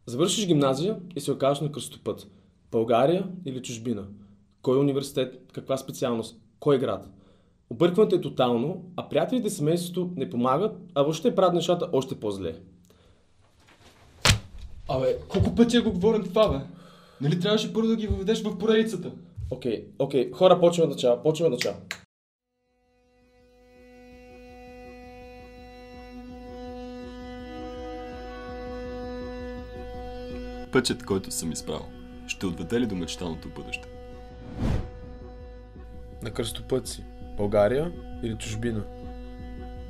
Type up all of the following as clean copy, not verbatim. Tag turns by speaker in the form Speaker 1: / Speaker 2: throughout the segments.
Speaker 1: Завършиш гимназия и се окажеш на кръстопът. България или чужбина? Кой университет, каква специалност, кой град? Объркването е тотално, а приятелите и семейството не помагат, а въобще правят нещата още по-зле.
Speaker 2: Абе, колко пъти го говорим това, бе? Нали трябваше първо да ги въведеш в поредицата?
Speaker 1: Окей. Хора, почваме от начало.
Speaker 2: Пътят, който съм избрал, ще отведе ли до мечтаното бъдеще?
Speaker 1: На кръстопът си. България или чужбина?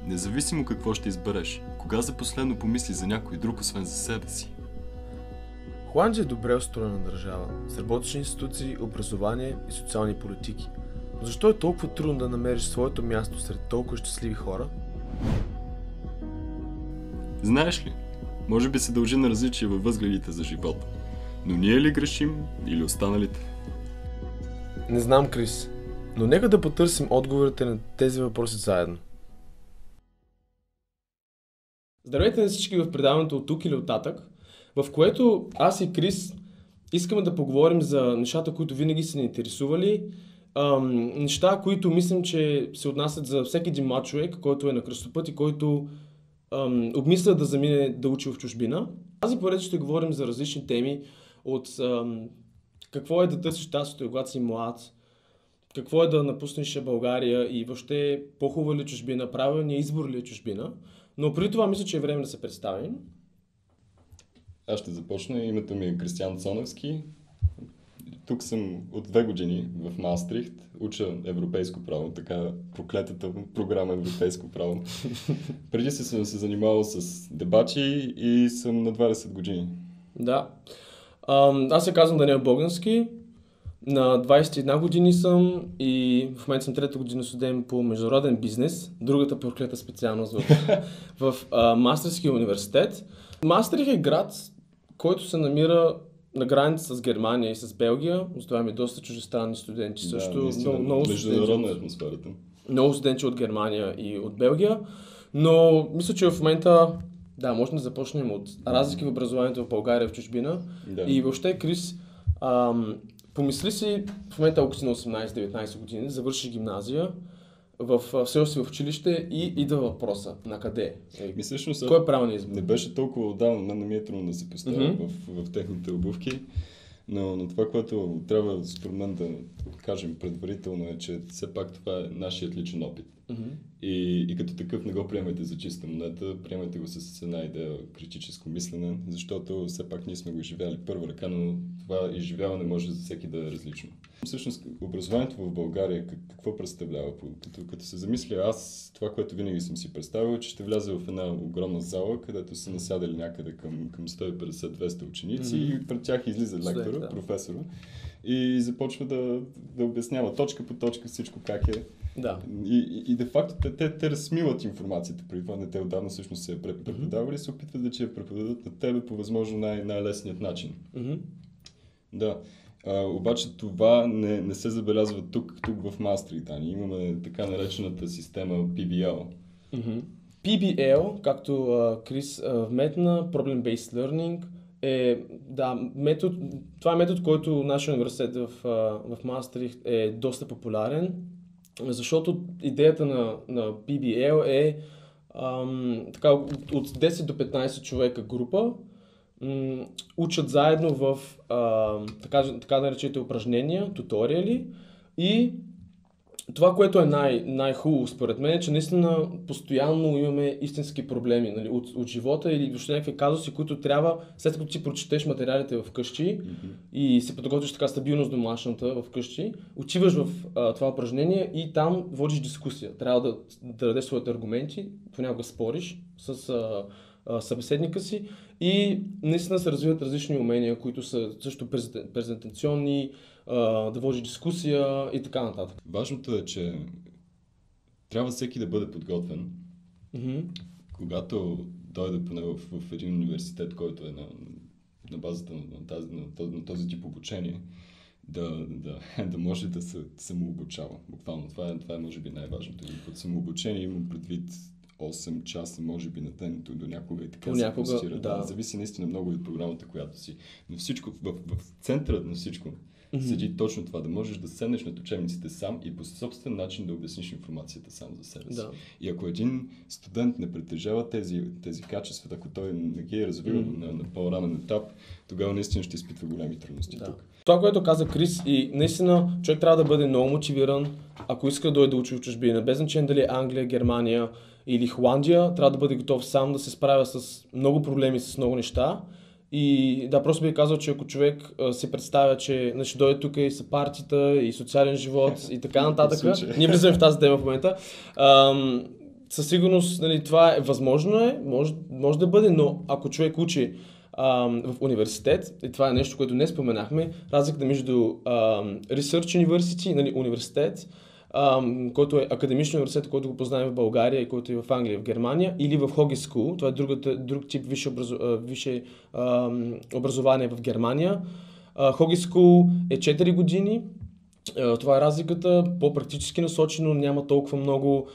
Speaker 2: Независимо какво ще избереш, кога за последно помисли за някой друг, освен за себе си?
Speaker 1: Холандия е добре устроена държава, с работещи институции, образование и социални политики. Но защо е толкова трудно да намериш своето място сред толкова щастливи хора?
Speaker 2: Знаеш ли, може би се дължи на различия във възгледите за живота. Но ние ли грешим или останалите?
Speaker 1: Не знам, Крис, но нека да потърсим отговорите на тези въпроси заедно. Здравейте на всички в предаването от тук или от татък, в което аз и Крис искаме да поговорим за нещата, които винаги са ни интересували, неща, които мислим, че се отнасят за всеки един млад човек, който е на кръстопът и който обмисля да замине да учи в чужбина. Тази поредица ще говорим за различни теми от какво е да търсиш щастието, когато си млад, какво е да напуснеш България и въобще по-хубава ли е чужбина, правилният избор ли е чужбина. Но преди това мисля, че е време да се представим.
Speaker 2: Аз ще започна. Името ми е Кристиян Цоневски. Тук съм от 2 години в Маастрихт. Уча европейско право, така проклетата програма европейско право. Преди съм се занимавал с дебати и съм на 20 години.
Speaker 1: Да. Аз се казвам Даниел Богдански. На 21 години съм и в момента съм 3-та година студент по международен бизнес, другата проклета специалност в Мастрихтския университет. Мастрихт е град, който се намира на граница с Германия и с Белгия. Оставяме доста чуждестранни студенти също.
Speaker 2: Много международна атмосферата.
Speaker 1: Много студенти от Германия и от Белгия. Но мисля, че в момента може да започнем от разлики в образованието в България и в чужбина.
Speaker 2: Да.
Speaker 1: И въобще, Крис, помисли си, в момента ако си на 18-19 години, завършиш гимназия, все още в училище и идва въпроса на къде? Кой е правилният избор?
Speaker 2: Не беше толкова отдавна, не ми е трудно да се поставя в техните обувки, но това, което трябва според мен да кажем предварително е, че все пак това е нашият личен опит. И като такъв не го приемайте за чиста монета, приемайте го с една идея критическо мислене, защото все пак ние сме го изживяли първа ръка, но това изживяване може за всеки да е различно. Всъщност образованието в България какво представлява? Като се замисля аз, това, което винаги съм си представил, че ще вляза в една огромна зала, където са насядали някъде към 150-200 ученици и пред тях излиза лектора, професора и започва да обяснява точка по точка всичко как е.
Speaker 1: Да.
Speaker 2: И де факто те разсмиват информацията, преди това не те отдавна всъщност се преподавали и се опитват да я преподадат на тебе по възможно най-лесният начин. Да. Обаче това не се забелязва тук в Маастрихт. Имаме така наречената система PBL.
Speaker 1: PBL, както Крис вметна, Problem Based Learning, това е метод, който нашия университет в Маастрихт е доста популярен, защото идеята на PBL е така, от 10 до 15 човека група учат заедно в така наречените упражнения, туториали и това, което е най-хубаво според мен е, че наистина постоянно имаме истински проблеми, нали, от живота или въобще някакви казуси, които трябва, след като ти прочетеш материалите вкъщи и се подготвиш така стабилност домашната вкъщи, отиваш в това упражнение и там водиш дискусия. Трябва да дадеш своите аргументи, понякога спориш с събеседника си и наистина се развиват различни умения, които са също презентационни, да водиш дискусия и така нататък.
Speaker 2: Важното е, че трябва всеки да бъде подготвен. Когато дойде поне в един университет, който е на базата на този тип обучение, да може да се самообучава. Буквално това е може би най-важното. Под самообучение имам предвид 8 часа, може би на ден, до някога и така
Speaker 1: Понякога,
Speaker 2: се простира.
Speaker 1: да.
Speaker 2: Зависи наистина много от програмата, която си. Но всичко, в центъра на всичко седи точно това, да можеш да седнеш над учебниците сам и по собствен начин да обясниш информацията сам за себе си.
Speaker 1: Да.
Speaker 2: И ако един студент не притежава тези качества, ако той не ги е развил на по-ранен етап, тогава наистина ще изпитва големи трудности тук.
Speaker 1: Това, което каза Крис, и наистина човек трябва да бъде много мотивиран, ако иска да дойде да учи в чужбина, без значение дали е Англия, Германия или Холандия, трябва да бъде готов сам да се справя с много проблеми, с много неща. И да, просто бих казал, че ако човек се представя, че ще дойде тук и са партията, и социален живот, и така нататък, ние влизаме в тази тема в момента, със сигурност нали, това е възможно, може да бъде, но ако човек учи в университет, и това е нещо, което не споменахме, разликата между Research University, нали, университет, който е академичен университет, който го познаем в България и който е в Англия, в Германия, или в Hogeschool School, това е друг тип висше образование в Германия. Hogeschool School е 4 години, това е разликата, по-практически насочено, няма толкова много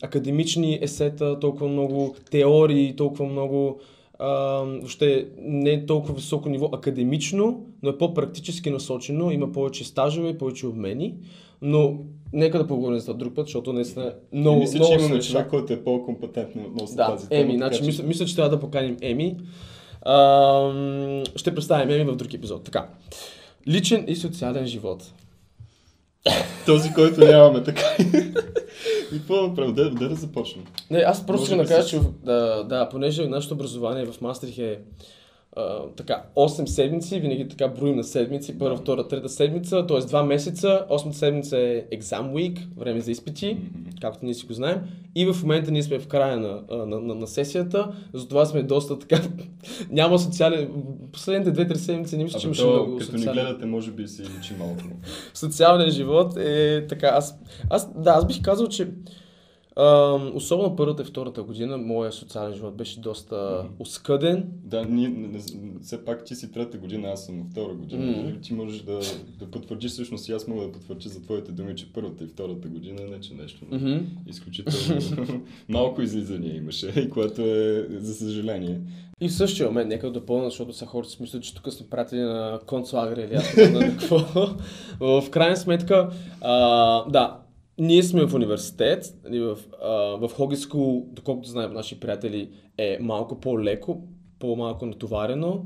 Speaker 1: академични есета, толкова много теории, толкова много въобще не е толкова високо ниво академично, но е по-практически насочено, има повече стажове, повече обмени, но нека да поговорим за друг път, защото наистина е много
Speaker 2: мисля, че имаме човек, който е по-компетентен относно тази тема.
Speaker 1: Еми, значи, мисля, че трябва да поканим Еми. Ще представим Еми в друг епизод. Така. Личен и социален живот.
Speaker 2: Този, който нямаме така. И какво направим? Да започнем?
Speaker 1: Не, аз просто искам да кажа, че понеже нашето образование в Мастрих е така 8 седмици, винаги така броим на седмици, първа, втора, трета седмица, т.е. 2 месеца, 8 седмица е exam week, време за изпити, както ние си го знаем, и в момента ние сме в края на сесията, затова сме доста така, няма социален, последните 2-3 седмици не мисля, че имаше много
Speaker 2: като
Speaker 1: социален.
Speaker 2: Като ни гледате, може би си личи малко.
Speaker 1: Социалният живот е така, аз бих казал, че особено първата и втората година, моя социален живот беше доста оскъден.
Speaker 2: Да, все пак ти си трета година, аз съм втора година. Ти можеш да потвърдиш, всъщност и аз мога да потвърдя за твоите думи, че първата и втората година не че нещо. Изключително малко излизания имаше, и което е за съжаление.
Speaker 1: И в същия момент, нека да допълня, защото са хората си мислят, че тук сме пратили на концлагер или аз не знам какво. В крайна сметка, да, ние сме в университет, в Hogeschool School, доколкото знаем наши приятели, е малко по-леко, по-малко натоварено.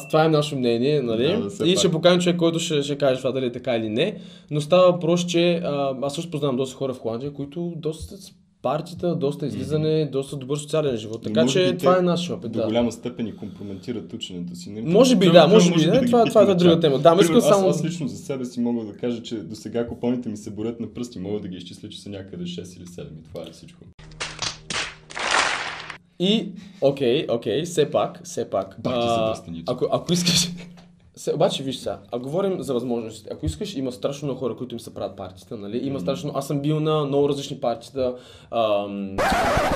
Speaker 1: Това е наше мнение, нали? И ще покажем човек, който ще каже това дали е така или не. Но става въпрос, че аз също познавам доста хора в Холандия, които доста партията, доста излизане, доста добър социален живот. Така че това е нашия опит.
Speaker 2: До голяма степен и компрометират ученето си.
Speaker 1: Може би, може би. Това е друга тема. Да,
Speaker 2: аз лично за себе си мога да кажа, че до сега купоните ми се борят на пръсти. Мога да ги изчисля, че са някъде 6 или 7. И това е всичко.
Speaker 1: И, окей, все пак. Ако искаш... Обаче виж сега, ако говорим за възможностите, ако искаш, има страшно много хора, които им се правят партията, нали? Има страшно... Аз съм бил на много различни партията,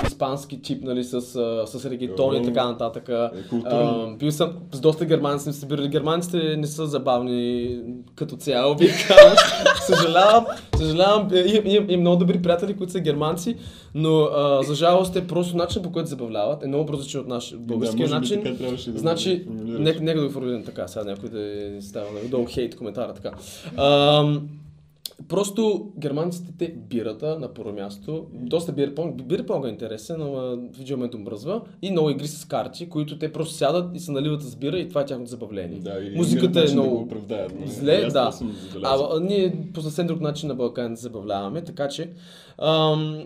Speaker 1: испански тип, нали, с регетон и така нататък. Бил съм с доста германци, съм събирали. Германците не са забавни като цяло, бих казал. Съжалявам, имам много добри приятели, които са германци, но за жалост е просто начин, по който забавляват, е много различен от наш българския начин. Значи, нека да го формулирам така, сега някой да става, долу хейт коментара, така. Просто германците те бирата на първо място, доста бира по-много интересен, но в един момент мръзва, и много игри с карти, които те просто сядат и се наливат с бира и това е тяхното забавление.
Speaker 2: Да,
Speaker 1: музиката е много
Speaker 2: зле,
Speaker 1: да. Ние по съвсем друг начин на Балканите забавляваме, така че,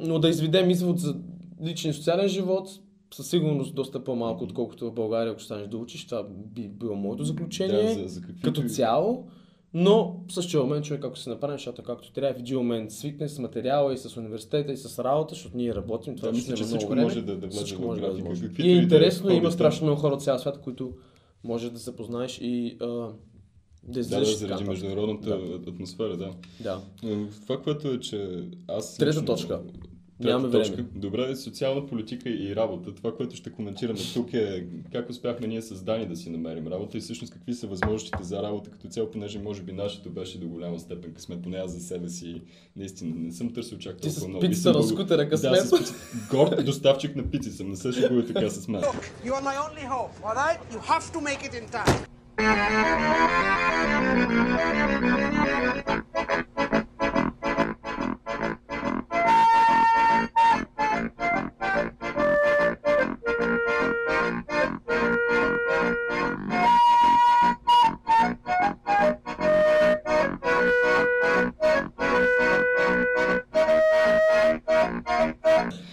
Speaker 1: но да изведем извод за личен социален живот, със сигурност доста по-малко, отколкото в България, ако станеш да учиш, това би било моето заключение, като цяло. Но в същия момент човек, ако се направи нещата както трябва, в един момент свикне с материала и с университета и с работа, защото ние работим, това
Speaker 2: мисля, че всичко може да влезе в графика.
Speaker 1: И е интересно, има страшно много хора от цял свят, които може да се познаеш и да излезеш.
Speaker 2: Заради международната атмосфера, да.
Speaker 1: Да.
Speaker 2: Това, което е, че аз...
Speaker 1: Трета точка. Нямаме
Speaker 2: точка.
Speaker 1: време.
Speaker 2: Добре, социална политика и работа. Това, което ще коментираме тук е как успяхме ние с Дани да си намерим работа и всъщност какви са възможностите за работа като цяло, понеже може би нашето беше до голяма степен късмет, поне аз за себе си наистина не съм търсил чак толкова много.
Speaker 1: Ти с пицата на скутера късмет.
Speaker 2: Да, горд доставчик на пици съм, не се шегувай така с мен.
Speaker 3: You are my only hope, all right? You have to make it in time.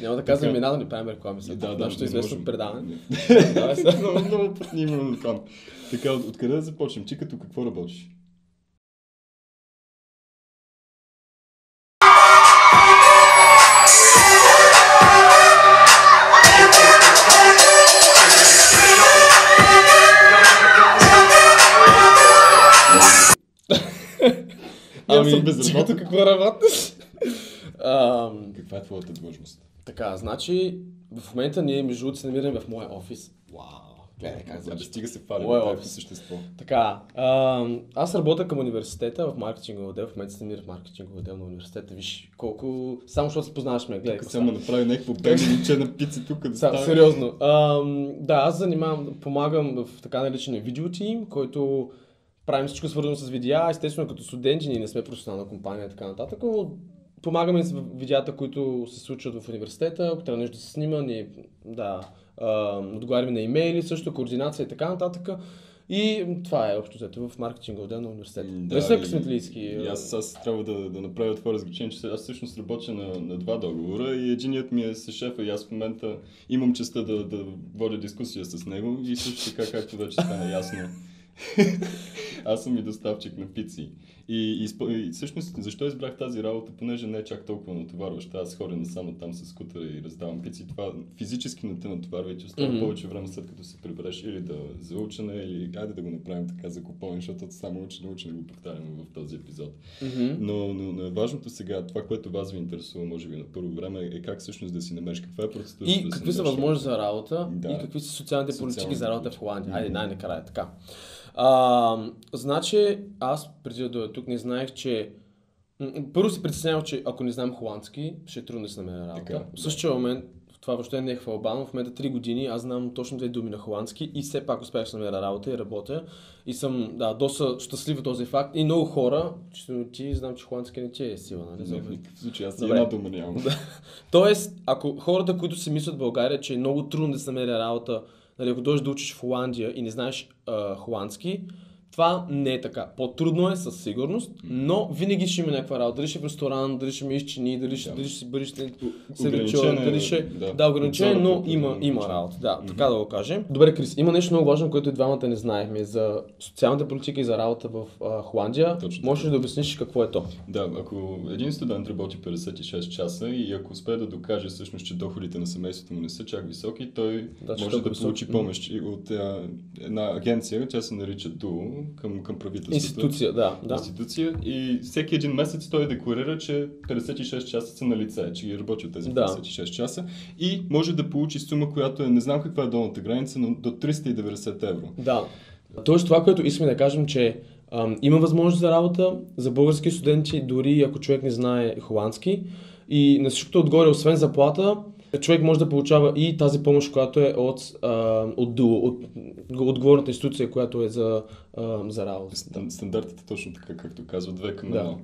Speaker 1: Няма да казвам имена, да не правим реклами след нашето известно предаване.
Speaker 2: Много пътни имаме там. Така, откъде да започнем? Ти като какво работиш?
Speaker 1: Ти като какво работиш?
Speaker 2: Каква е твоята длъжност?
Speaker 1: Така, значи в момента ние между другото се намираме в моя офис. Вау! Гледай как
Speaker 2: Да, стига се фали
Speaker 1: Моя
Speaker 2: на
Speaker 1: офис.
Speaker 2: същество.
Speaker 1: Така, аз работя към университета в маркетинговия отдел, в момента се намира в маркетинговия отдел на университета. Виж колко... Само защото се познаваш ме, гледай.
Speaker 2: Тук само направи някакво бегниче на пица тук да стане.
Speaker 1: Сериозно. Да, аз помагам в така наречения видеотим, който правим всичко свързано с видеа. Естествено, като студенти ние не сме професионална компания и така нататък, но помагаме с видеята, които се случват в университета. Ако трябва нещо да се снима, ние отговаряме на имейли, също координация и така нататък. И това е общо взето в маркетинга отдел на университета.
Speaker 2: Да,
Speaker 1: Не са късметлийски.
Speaker 2: И аз трябва да направя това разграничение, че аз всъщност работя на два договора и единият ми е с шефа и аз в момента имам честта да водя дискусия с него и също така, както вече стана ясно. Аз съм и доставчик на пици. И всъщност, защо избрах тази работа, понеже не е чак толкова натоварваща. Аз ходя насам там с скутера и раздавам пици. Това физически не те натоварва и че остава повече време след като се прибереш или за учене, или айде да го направим така за купоне, защото само учене го повтаряме в този епизод. Но важното сега, това, което вас ви интересува, може би на първо време, е как всъщност да си намериш, каква е процедурата.
Speaker 1: И какви са възможности за работа,
Speaker 2: да.
Speaker 1: И какви са социалните политики за работа в Холандия. Айде, най-накрая така. Значи, аз преди да дойда тук не знаех, че... Първо си притеснявах, че ако не знам холандски, ще е трудно да се намеря работа.
Speaker 2: Така,
Speaker 1: в същия момент, това въобще не е хвалбано, в момента 3 години аз знам точно 2 думи на холандски и все пак успях да се намеря работа и работя. И съм доста щастлив от този факт. И много хора, че ти знам, че холандски не ти е сила, нали?
Speaker 2: Не, в никакъв случай, аз
Speaker 1: Добре.
Speaker 2: една дума нямам.
Speaker 1: Тоест, ако хората, които си мислят в България, че е много трудно да се намеря работа, нали, ако дойдеш да учиш в Холандия и не знаеш холандски, това не е така. По-трудно е със сигурност, но винаги ще има някаква работа. Дали ще в ресторант, дали ще миеш чини, дали ще си бъдеш сервичор, дали ще... Да, ограничение, но има работа. Да, така да го кажем. Добре, Крис, има нещо много важно, което и двамата не знаехме за социалната политика и за работа в Холандия. Можеш ли да обясниш какво е то?
Speaker 2: Да, ако един студент работи 56 часа и ако успее да докаже всъщност, че доходите на семейството му не са чак високи, той може да получи помощ от една агенция, тя се нарича ДУО, към правителството.
Speaker 1: Институция, да.
Speaker 2: Институция и всеки един месец той декларира, че 56 часа са на лице, че ги работи от тези 56 часа и може да получи сума, която е, не знам каква е долната граница, но до 390 евро.
Speaker 1: Да. Тоест това, което искаме да кажем, че има възможност за работа за български студенти, дори ако човек не знае холандски. И на всичкото отгоре, освен заплата, човек може да получава и тази помощ, която е от ДУО, от отговорната институция, която е за работа.
Speaker 2: Стандартите точно така, както казва, 2 към 1.
Speaker 1: Да.